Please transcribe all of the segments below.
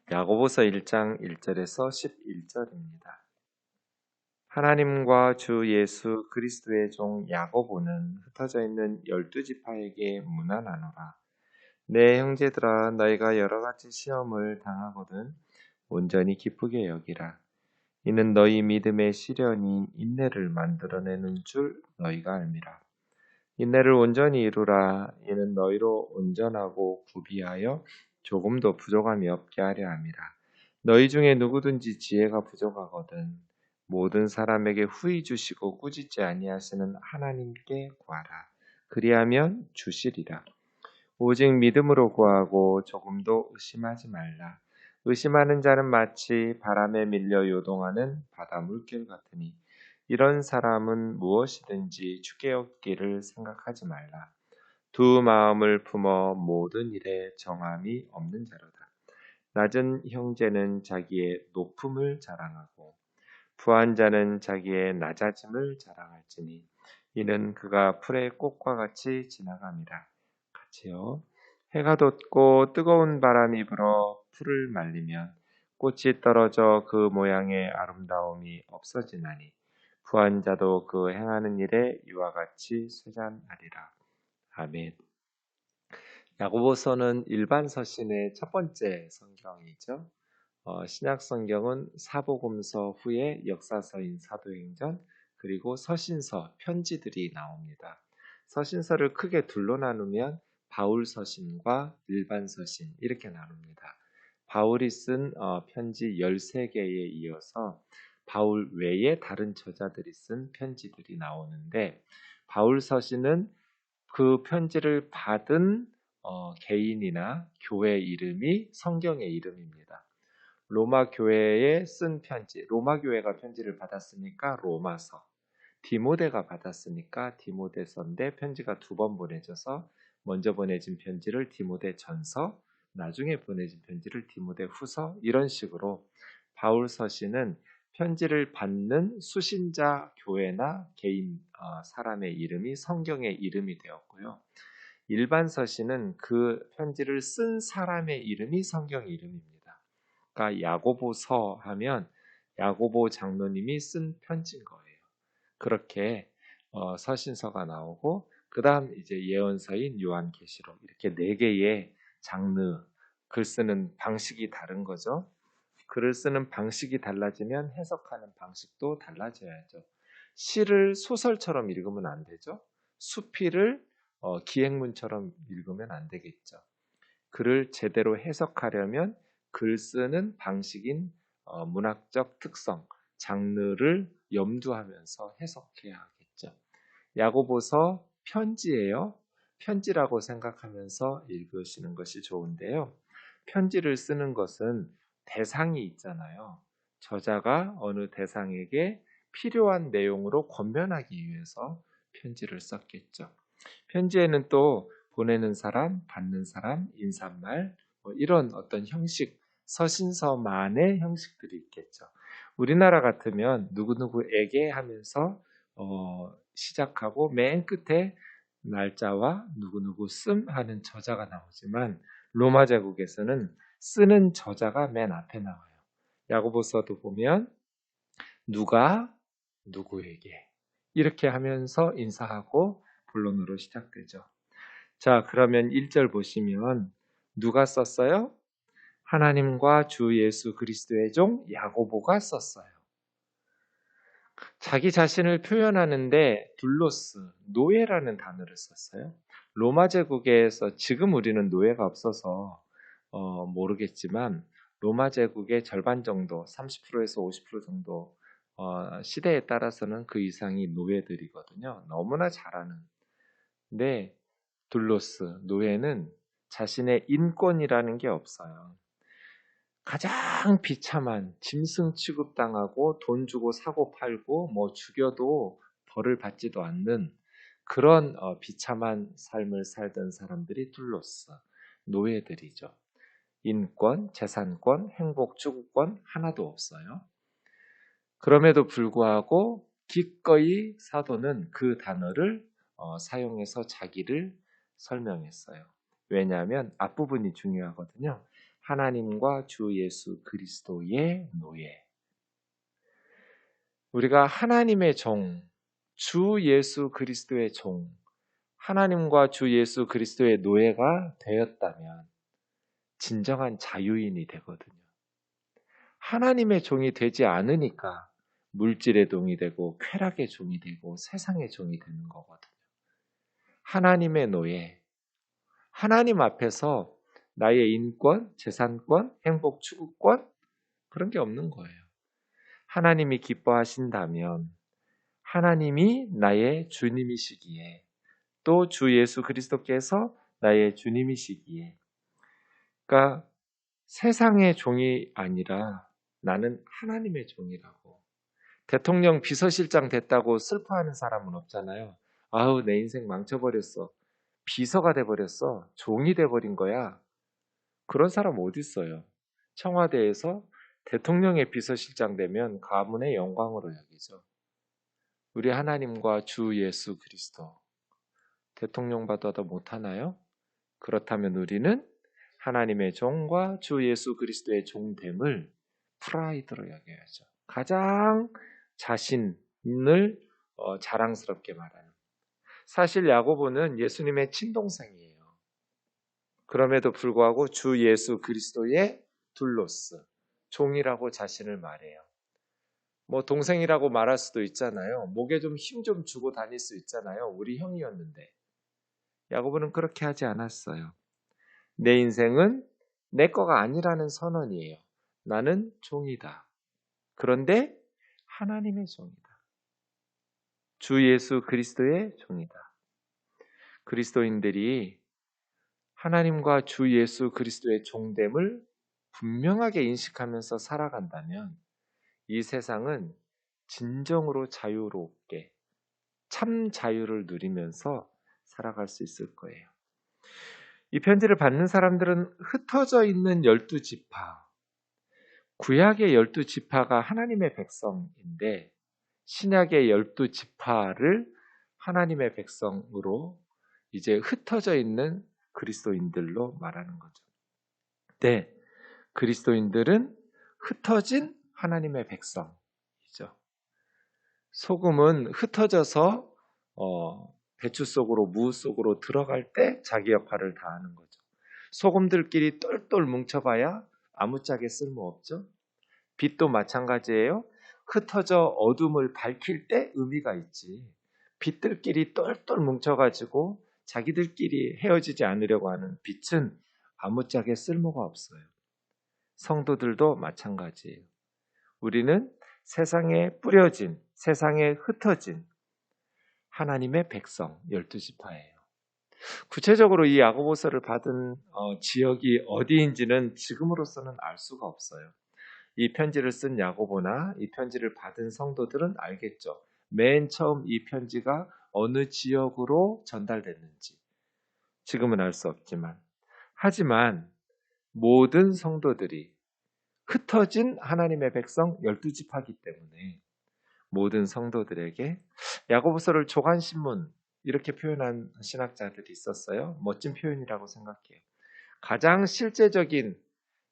야고보서 1장 1절에서 11절입니다. 하나님과 주 예수 그리스도의 종 야고보는 흩어져 있는 12지파에게 문안하노라. 내 형제들아, 너희가 여러 가지 시험을 당하거든 온전히 기쁘게 여기라. 이는 너희 믿음의 시련이 인내를 만들어내는 줄 너희가 알미라. 인내를 온전히 이루라. 이는 너희로 온전하고 구비하여 조금도 부족함이 없게 하려 함이라. 너희 중에 누구든지 지혜가 부족하거든 모든 사람에게 후히 주시고 꾸짖지 아니하시는 하나님께 구하라. 그리하면 주시리라. 오직 믿음으로 구하고 조금도 의심하지 말라. 의심하는 자는 마치 바람에 밀려 요동하는 바다 물결 같으니 이런 사람은 무엇이든지 주께 얻기를 생각하지 말라. 두 마음을 품어 모든 일에 정함이 없는 자로다. 낮은 형제는 자기의 높음을 자랑하고 부한 자는 자기의 낮아짐을 자랑할지니 이는 그가 풀의 꽃과 같이 지나감이라. 같이요. 해가 돋고 뜨거운 바람이 불어 풀을 말리면 꽃이 떨어져 그 모양의 아름다움이 없어지나니 부한 자도 그 행하는 일에 이와 같이 쇠잔하리라. 아멘. 야고보서는 일반 서신의 첫 번째 성경이죠. 신약 성경은 사복음서 후에 역사서인 사도행전 그리고 서신서, 편지들이 나옵니다. 서신서를 크게 둘로 나누면 바울 서신과 일반 서신 이렇게 나눕니다. 바울이 쓴 편지 13개에 이어서 바울 외에 다른 저자들이 쓴 편지들이 나오는데 바울 서신은 그 편지를 받은 개인이나 교회 이름이 성경의 이름입니다. 로마 교회에 쓴 편지, 로마 교회가 편지를 받았으니까 로마서, 디모데가 받았으니까 디모데서인데 편지가 두 번 보내져서 먼저 보내진 편지를 디모데 전서, 나중에 보내진 편지를 디모데 후서 이런 식으로 바울 서신은 편지를 받는 수신자 교회나 개인 사람의 이름이 성경의 이름이 되었고요. 일반 서신은 그 편지를 쓴 사람의 이름이 성경 이름입니다. 그러니까 야고보서 하면 야고보 장로님이 쓴 편지인 거예요. 그렇게 서신서가 나오고 그 다음 이제 예언서인 요한계시록 이렇게 4개의 장르 글 쓰는 방식이 다른 거죠. 글을 쓰는 방식이 달라지면 해석하는 방식도 달라져야죠. 시를 소설처럼 읽으면 안 되죠. 수필을 기행문처럼 읽으면 안 되겠죠. 글을 제대로 해석하려면 글 쓰는 방식인 문학적 특성, 장르를 염두하면서 해석해야 하겠죠. 야고보서 편지예요. 편지라고 생각하면서 읽으시는 것이 좋은데요. 편지를 쓰는 것은 대상이 있잖아요. 저자가 어느 대상에게 필요한 내용으로 권면하기 위해서 편지를 썼겠죠. 편지에는 또 보내는 사람, 받는 사람, 인사말 이런 어떤 형식, 서신서만의 형식들이 있겠죠. 우리나라 같으면 누구누구에게 하면서 시작하고 맨 끝에 날짜와 누구누구 씀 하는 저자가 나오지만 로마 제국에서는 쓰는 저자가 맨 앞에 나와요. 야고보서도 보면 누가 누구에게 이렇게 하면서 인사하고 본론으로 시작되죠. 자, 그러면 1절 보시면 누가 썼어요? 하나님과 주 예수 그리스도의 종 야고보가 썼어요. 자기 자신을 표현하는데 둘로스, 노예라는 단어를 썼어요. 로마 제국에서 지금 우리는 노예가 없어서 모르겠지만 로마 제국의 절반 정도, 30%에서 50% 정도 시대에 따라서는 그 이상이 노예들이거든요. 너무나 잘하는. 근데 둘로스, 노예는 자신의 인권이라는 게 없어요. 가장 비참한 짐승 취급당하고 돈 주고 사고 팔고 뭐 죽여도 벌을 받지도 않는 그런 비참한 삶을 살던 사람들이 둘로스, 노예들이죠. 인권, 재산권, 행복, 추구권 하나도 없어요. 그럼에도 불구하고 기꺼이 사도는 그 단어를 사용해서 자기를 설명했어요. 왜냐하면 앞부분이 중요하거든요. 하나님과 주 예수 그리스도의 노예. 우리가 하나님의 종, 주 예수 그리스도의 종, 하나님과 주 예수 그리스도의 노예가 되었다면 진정한 자유인이 되거든요. 하나님의 종이 되지 않으니까 물질의 종이 되고 쾌락의 종이 되고 세상의 종이 되는 거거든요. 하나님의 노예, 하나님 앞에서 나의 인권, 재산권, 행복 추구권 그런 게 없는 거예요. 하나님이 기뻐하신다면 하나님이 나의 주님이시기에 또 주 예수 그리스도께서 나의 주님이시기에 그러니까 세상의 종이 아니라 나는 하나님의 종이라고. 대통령 비서실장 됐다고 슬퍼하는 사람은 없잖아요. 아우 내 인생 망쳐버렸어. 비서가 돼버렸어. 종이 돼버린 거야. 그런 사람 어디 있어요? 청와대에서 대통령의 비서실장 되면 가문의 영광으로 여기죠. 우리 하나님과 주 예수 그리스도 대통령 받아도 못하나요? 그렇다면 우리는 하나님의 종과 주 예수 그리스도의 종됨을 프라이드로 여겨야죠. 가장 자신을 자랑스럽게 말하는. 사실 야고보는 예수님의 친동생이에요. 그럼에도 불구하고 주 예수 그리스도의 둘로스, 종이라고 자신을 말해요. 뭐 동생이라고 말할 수도 있잖아요. 목에 좀 힘 좀 주고 다닐 수 있잖아요. 우리 형이었는데. 야고보는 그렇게 하지 않았어요. 내 인생은 내 거가 아니라는 선언이에요. 나는 종이다. 그런데 하나님의 종이다. 주 예수 그리스도의 종이다. 그리스도인들이 하나님과 주 예수 그리스도의 종됨을 분명하게 인식하면서 살아간다면 이 세상은 진정으로 자유롭게 참 자유를 누리면서 살아갈 수 있을 거예요. 이 편지를 받는 사람들은 흩어져 있는 12지파, 구약의 12지파가 하나님의 백성인데 신약의 12지파를 하나님의 백성으로 이제 흩어져 있는 그리스도인들로 말하는 거죠. 네, 그리스도인들은 흩어진 하나님의 백성이죠. 소금은 흩어져서 배추 속으로 무 속으로 들어갈 때 자기 역할을 다하는 거죠. 소금들끼리 똘똘 뭉쳐봐야 아무짝에 쓸모없죠. 빛도 마찬가지예요. 흩어져 어둠을 밝힐 때 의미가 있지. 빛들끼리 똘똘 뭉쳐가지고 자기들끼리 헤어지지 않으려고 하는 빛은 아무짝에 쓸모가 없어요. 성도들도 마찬가지예요. 우리는 세상에 뿌려진, 세상에 흩어진 하나님의 백성 12지파예요. 구체적으로 이 야고보서를 받은 지역이 어디인지는 지금으로서는 알 수가 없어요. 이 편지를 쓴 야고보나 이 편지를 받은 성도들은 알겠죠. 맨 처음 이 편지가 어느 지역으로 전달됐는지 지금은 알 수 없지만 하지만 모든 성도들이 흩어진 하나님의 백성 12지파이기 때문에 모든 성도들에게 야고보서를 조간신문 이렇게 표현한 신학자들이 있었어요. 멋진 표현이라고 생각해요. 가장 실제적인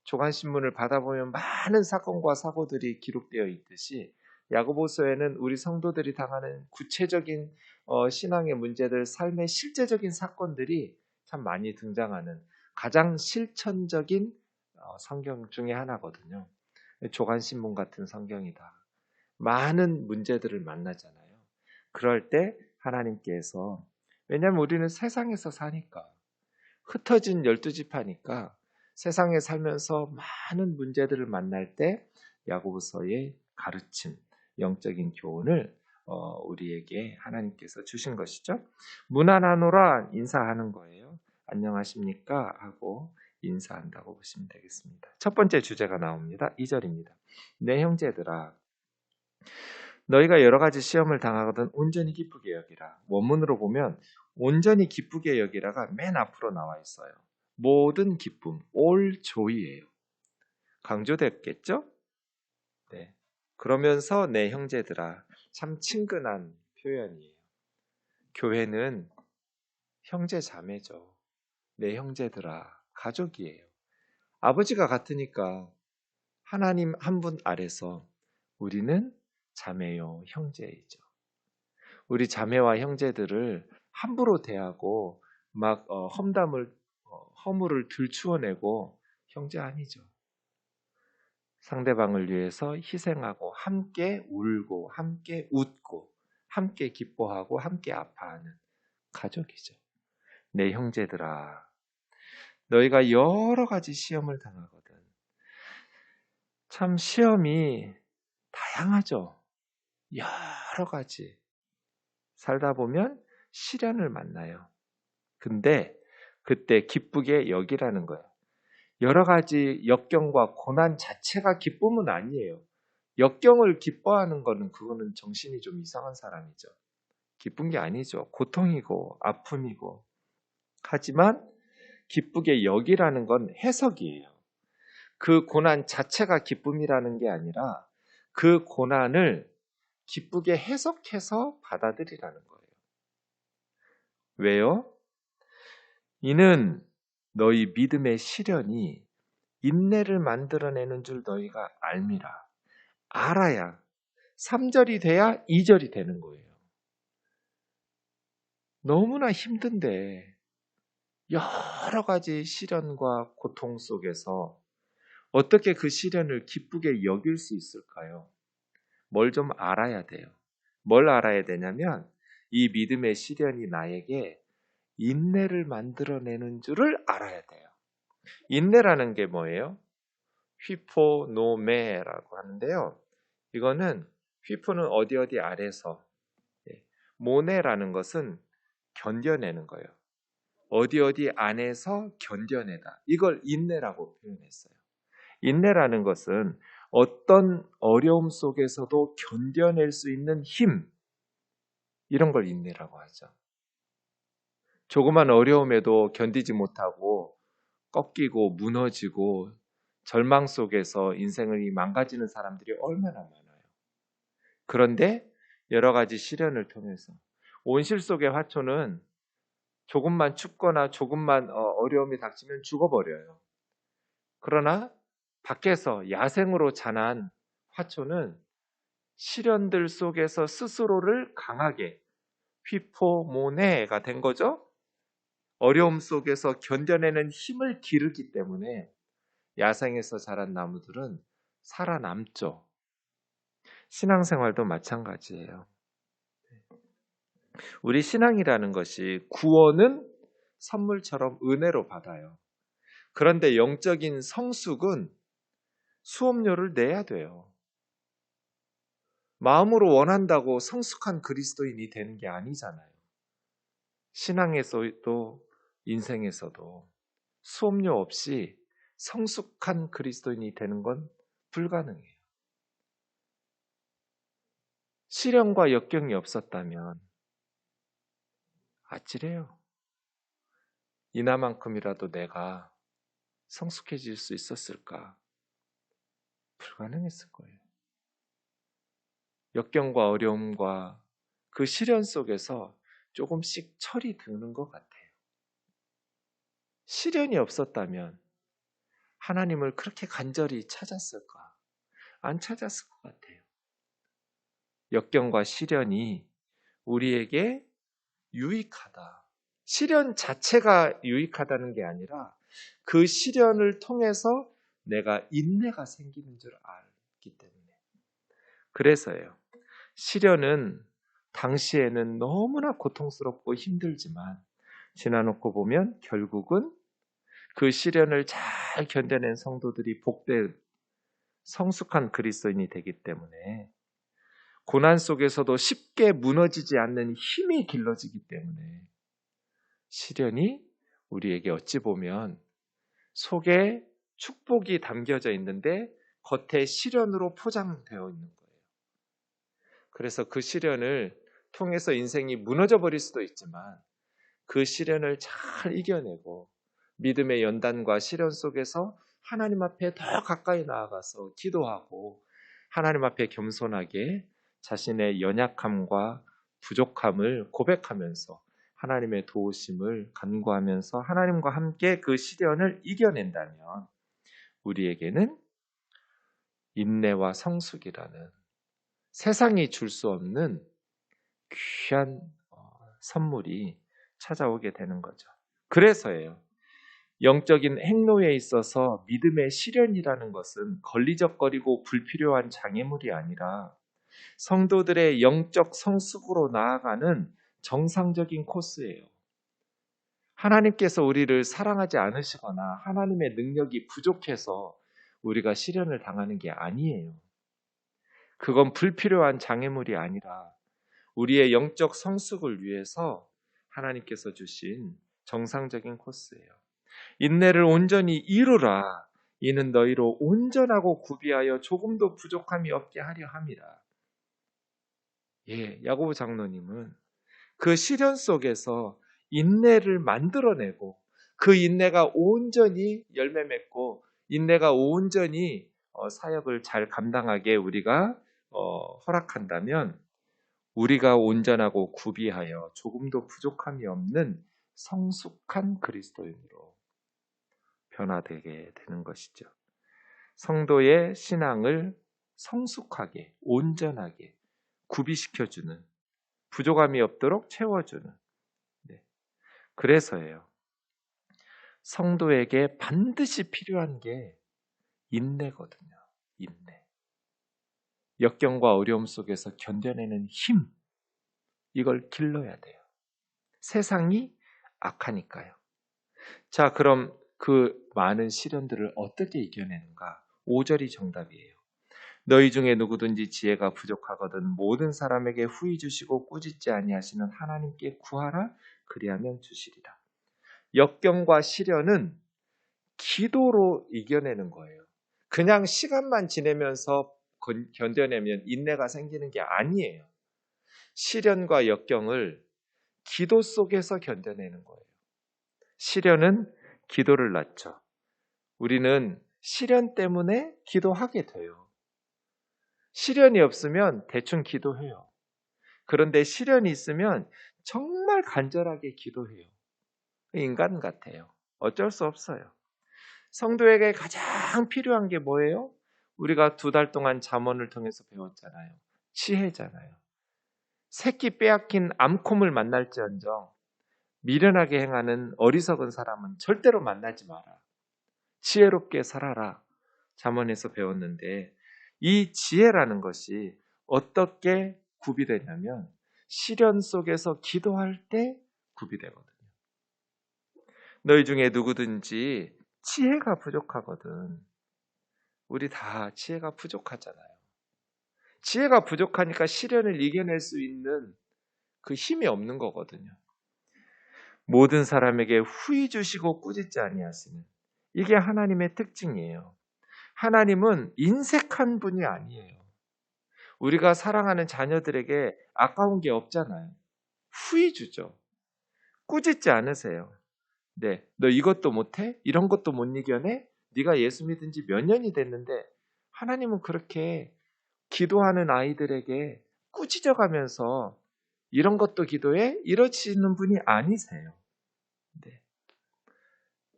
조간신문을 받아보면 많은 사건과 사고들이 기록되어 있듯이 야고보서에는 우리 성도들이 당하는 구체적인 신앙의 문제들, 삶의 실제적인 사건들이 참 많이 등장하는 가장 실천적인 성경 중에 하나거든요. 조간신문 같은 성경이다. 많은 문제들을 만나잖아요. 그럴 때 하나님께서 왜냐하면 우리는 세상에서 사니까 흩어진 12지파니까 세상에 살면서 많은 문제들을 만날 때 야고보서의 가르침, 영적인 교훈을 우리에게 하나님께서 주신 것이죠. 문안하노라 인사하는 거예요. 안녕하십니까 하고 인사한다고 보시면 되겠습니다. 첫 번째 주제가 나옵니다. 2절입니다. 내 형제들아 너희가 여러 가지 시험을 당하거든 온전히 기쁘게 여기라. 원문으로 보면 온전히 기쁘게 여기라가 맨 앞으로 나와 있어요. 모든 기쁨, all joy예요. 강조됐겠죠? 네. 그러면서 내 형제들아 참 친근한 표현이에요. 교회는 형제 자매죠. 내 형제들아 가족이에요. 아버지가 같으니까 하나님 한 분 아래서 우리는 자매요, 형제이죠. 우리 자매와 형제들을 함부로 대하고 막 허물을 들추어내고 형제 아니죠. 상대방을 위해서 희생하고 함께 울고 함께 웃고 함께 기뻐하고 함께 아파하는 가족이죠. 내 형제들아, 너희가 여러 가지 시험을 당하거든. 참 시험이 다양하죠. 여러 가지. 살다 보면 시련을 만나요. 근데 그때 기쁘게 여기라는 거예요. 여러 가지 역경과 고난 자체가 기쁨은 아니에요. 역경을 기뻐하는 거는 그거는 정신이 좀 이상한 사람이죠. 기쁜 게 아니죠. 고통이고 아픔이고. 하지만 기쁘게 여기라는 건 해석이에요. 그 고난 자체가 기쁨이라는 게 아니라 그 고난을 기쁘게 해석해서 받아들이라는 거예요. 왜요? 이는 너희 믿음의 시련이 인내를 만들어내는 줄 너희가 알미라. 알아야 3절이 돼야 2절이 되는 거예요. 너무나 힘든데 여러 가지 시련과 고통 속에서 어떻게 그 시련을 기쁘게 여길 수 있을까요? 뭘 좀 알아야 돼요. 뭘 알아야 되냐면 이 믿음의 시련이 나에게 인내를 만들어내는 줄을 알아야 돼요. 인내라는 게 뭐예요? 휘포노메라고 하는데요. 이거는 휘포는 어디 아래서, 모네라는 것은 견뎌내는 거예요. 어디 안에서 견뎌내다. 이걸 인내라고 표현했어요. 인내라는 것은 어떤 어려움 속에서도 견뎌낼 수 있는 힘, 이런 걸 인내라고 하죠. 조그만 어려움에도 견디지 못하고 꺾이고 무너지고 절망 속에서 인생을 망가지는 사람들이 얼마나 많아요. 그런데 여러 가지 시련을 통해서 온실 속의 화초는 조금만 춥거나 조금만 어려움이 닥치면 죽어버려요. 그러나 밖에서 야생으로 자란 화초는 시련들 속에서 스스로를 강하게 휘포모네가 된 거죠. 어려움 속에서 견뎌내는 힘을 기르기 때문에 야생에서 자란 나무들은 살아남죠. 신앙생활도 마찬가지예요. 우리 신앙이라는 것이 구원은 선물처럼 은혜로 받아요. 그런데 영적인 성숙은 수업료를 내야 돼요. 마음으로 원한다고 성숙한 그리스도인이 되는 게 아니잖아요. 신앙에서도 인생에서도 수업료 없이 성숙한 그리스도인이 되는 건 불가능해요. 시련과 역경이 없었다면 아찔해요. 이나만큼이라도 내가 성숙해질 수 있었을까? 불가능했을 거예요. 역경과 어려움과 그 시련 속에서 조금씩 철이 드는 것 같아요. 시련이 없었다면 하나님을 그렇게 간절히 찾았을까? 안 찾았을 것 같아요. 역경과 시련이 우리에게 유익하다. 시련 자체가 유익하다는 게 아니라 그 시련을 통해서 내가 인내가 생기는 줄 알기 때문에. 그래서요. 시련은 당시에는 너무나 고통스럽고 힘들지만 지나놓고 보면 결국은 그 시련을 잘 견뎌낸 성도들이 복된 성숙한 그리스도인이 되기 때문에 고난 속에서도 쉽게 무너지지 않는 힘이 길러지기 때문에 시련이 우리에게 어찌 보면 속에 축복이 담겨져 있는데 겉에 시련으로 포장되어 있는 거예요. 그래서 그 시련을 통해서 인생이 무너져 버릴 수도 있지만 그 시련을 잘 이겨내고 믿음의 연단과 시련 속에서 하나님 앞에 더 가까이 나아가서 기도하고 하나님 앞에 겸손하게 자신의 연약함과 부족함을 고백하면서 하나님의 도우심을 간구하면서 하나님과 함께 그 시련을 이겨낸다면 우리에게는 인내와 성숙이라는 세상이 줄 수 없는 귀한 선물이 찾아오게 되는 거죠. 그래서예요. 영적인 행로에 있어서 믿음의 시련이라는 것은 걸리적거리고 불필요한 장애물이 아니라 성도들의 영적 성숙으로 나아가는 정상적인 코스예요. 하나님께서 우리를 사랑하지 않으시거나 하나님의 능력이 부족해서 우리가 시련을 당하는 게 아니에요. 그건 불필요한 장애물이 아니라 우리의 영적 성숙을 위해서 하나님께서 주신 정상적인 코스예요. 인내를 온전히 이루라. 이는 너희로 온전하고 구비하여 조금도 부족함이 없게 하려 함이라. 야고보 장로님은 그 시련 속에서 인내를 만들어내고 그 인내가 온전히 열매 맺고 인내가 온전히 사역을 잘 감당하게 우리가 허락한다면 우리가 온전하고 구비하여 조금도 부족함이 없는 성숙한 그리스도인으로 변화되게 되는 것이죠. 성도의 신앙을 성숙하게, 온전하게 구비시켜주는, 부족함이 없도록 채워주는. 그래서예요. 성도에게 반드시 필요한 게 인내거든요. 인내. 역경과 어려움 속에서 견뎌내는 힘. 이걸 길러야 돼요. 세상이 악하니까요. 자, 그럼 그 많은 시련들을 어떻게 이겨내는가? 5절이 정답이에요. 너희 중에 누구든지 지혜가 부족하거든 모든 사람에게 후히 주시고 꾸짖지 아니하시는 하나님께 구하라. 그리하면 주시리라. 역경과 시련은 기도로 이겨내는 거예요. 그냥 시간만 지내면서 견뎌내면 인내가 생기는 게 아니에요. 시련과 역경을 기도 속에서 견뎌내는 거예요. 시련은 기도를 낳죠. 우리는 시련 때문에 기도하게 돼요. 시련이 없으면 대충 기도해요. 그런데 시련이 있으면 정말 간절하게 기도해요. 인간 같아요. 어쩔 수 없어요. 성도에게 가장 필요한 게 뭐예요? 우리가 2달 동안 잠언을 통해서 배웠잖아요. 지혜잖아요. 새끼 빼앗긴 암콤을 만날지언정 미련하게 행하는 어리석은 사람은 절대로 만나지 마라. 지혜롭게 살아라. 잠언에서 배웠는데 이 지혜라는 것이 어떻게 구비되냐면 시련 속에서 기도할 때 구비되거든요. 너희 중에 누구든지 지혜가 부족하거든. 우리 다 지혜가 부족하잖아요. 지혜가 부족하니까 시련을 이겨낼 수 있는 그 힘이 없는 거거든요. 모든 사람에게 후히 주시고 꾸짖지 아니하시는 이게 하나님의 특징이에요. 하나님은 인색한 분이 아니에요. 우리가 사랑하는 자녀들에게 아까운 게 없잖아요. 후히 주죠. 꾸짖지 않으세요. 네, 너 이것도 못해? 이런 것도 못 이겨내? 네가 예수 믿은 지 몇 년이 됐는데 하나님은 그렇게 기도하는 아이들에게 꾸짖어가면서 이런 것도 기도해? 이러시는 분이 아니세요. 네.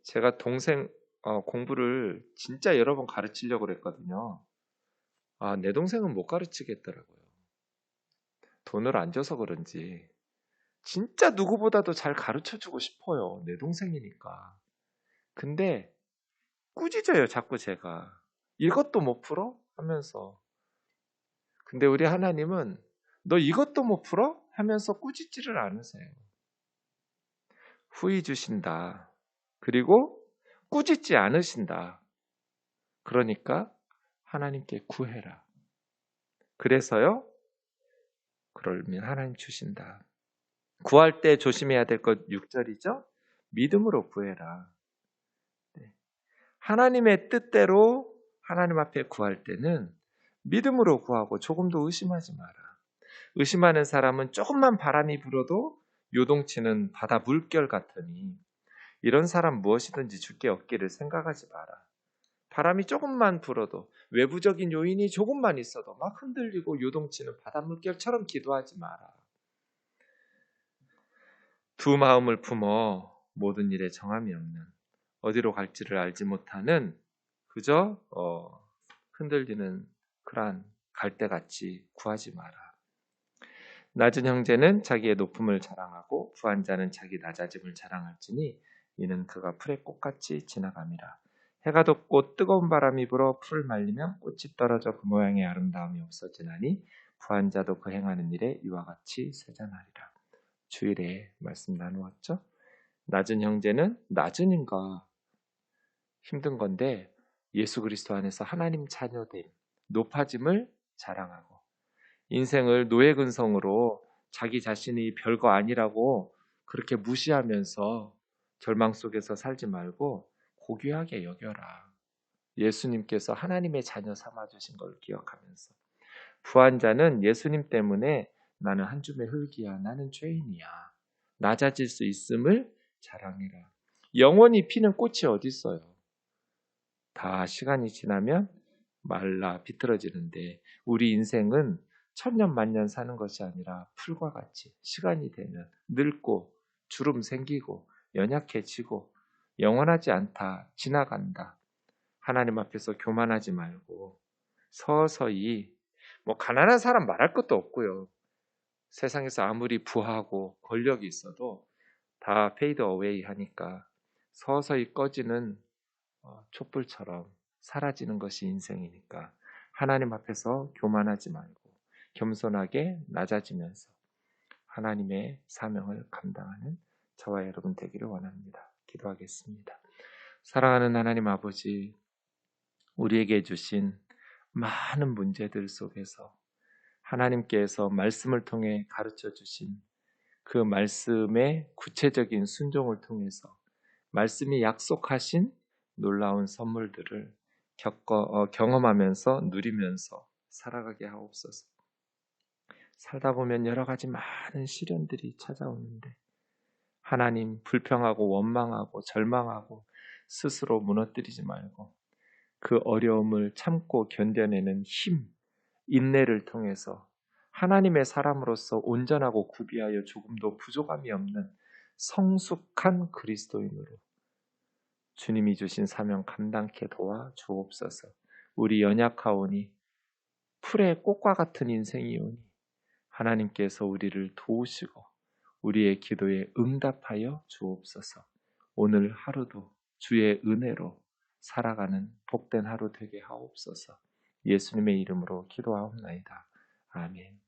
제가 동생 공부를 진짜 여러 번 가르치려고 그랬거든요. 내 동생은 못 가르치겠더라고요. 돈을 안 줘서 그런지 진짜 누구보다도 잘 가르쳐주고 싶어요. 내 동생이니까. 근데 꾸짖어요. 자꾸 제가. 이것도 못 풀어? 하면서. 근데 우리 하나님은 너 이것도 못 풀어? 하면서 꾸짖지를 않으세요. 후히 주신다. 그리고 꾸짖지 않으신다. 그러니까 하나님께 구해라. 그래서요. 그러면 하나님 주신다. 구할 때 조심해야 될 것 6절이죠. 믿음으로 구해라. 네. 하나님의 뜻대로 하나님 앞에 구할 때는 믿음으로 구하고 조금도 의심하지 마라. 의심하는 사람은 조금만 바람이 불어도 요동치는 바다 물결 같으니 이런 사람 무엇이든지 주께 얻기를 생각하지 마라. 바람이 조금만 불어도 외부적인 요인이 조금만 있어도 막 흔들리고 요동치는 바다 물결처럼 기도하지 마라. 두 마음을 품어 모든 일에 정함이 없는 어디로 갈지를 알지 못하는 그저 흔들리는 그러한 갈대같이 구하지 마라. 낮은 형제는 자기의 높음을 자랑하고 부한 자는 자기 낮아짐을 자랑할지니 이는 그가 풀의 꽃같이 지나감이라. 해가 돋고 뜨거운 바람이 불어 풀을 말리면 꽃이 떨어져 그 모양의 아름다움이 없어지나니 부한 자도 그 행하는 일에 이와 같이 세잔하리라. 주일에 말씀 나누었죠. 낮은 형제는 낮으니까 힘든 건데 예수 그리스도 안에서 하나님 자녀됨, 높아짐을 자랑하고 인생을 노예 근성으로 자기 자신이 별거 아니라고 그렇게 무시하면서 절망 속에서 살지 말고 고귀하게 여겨라. 예수님께서 하나님의 자녀 삼아주신 걸 기억하면서 부한 자는 예수님 때문에 나는 한 줌의 흙이야, 나는 죄인이야, 낮아질 수 있음을 자랑해라. 영원히 피는 꽃이 어디 있어요? 다 시간이 지나면 말라 비틀어지는데 우리 인생은 천년 만년 사는 것이 아니라 풀과 같이 시간이 되면 늙고 주름 생기고 연약해지고 영원하지 않다, 지나간다. 하나님 앞에서 교만하지 말고 서서히, 가난한 사람 말할 것도 없고요. 세상에서 아무리 부하고 권력이 있어도 다 페이드 어웨이 하니까 서서히 꺼지는 촛불처럼 사라지는 것이 인생이니까 하나님 앞에서 교만하지 말고 겸손하게 낮아지면서 하나님의 사명을 감당하는 저와 여러분 되기를 원합니다. 기도하겠습니다. 사랑하는 하나님 아버지, 우리에게 주신 많은 문제들 속에서 하나님께서 말씀을 통해 가르쳐 주신 그 말씀의 구체적인 순종을 통해서 말씀이 약속하신 놀라운 선물들을 경험하면서 누리면서 살아가게 하옵소서. 살다 보면 여러 가지 많은 시련들이 찾아오는데 하나님 불평하고 원망하고 절망하고 스스로 무너뜨리지 말고 그 어려움을 참고 견뎌내는 힘, 인내를 통해서 하나님의 사람으로서 온전하고 구비하여 조금도 부족함이 없는 성숙한 그리스도인으로 주님이 주신 사명 감당케 도와 주옵소서. 우리 연약하오니 풀의 꽃과 같은 인생이오니 하나님께서 우리를 도우시고 우리의 기도에 응답하여 주옵소서. 오늘 하루도 주의 은혜로 살아가는 복된 하루 되게 하옵소서. 예수님의 이름으로 기도하옵나이다. 아멘.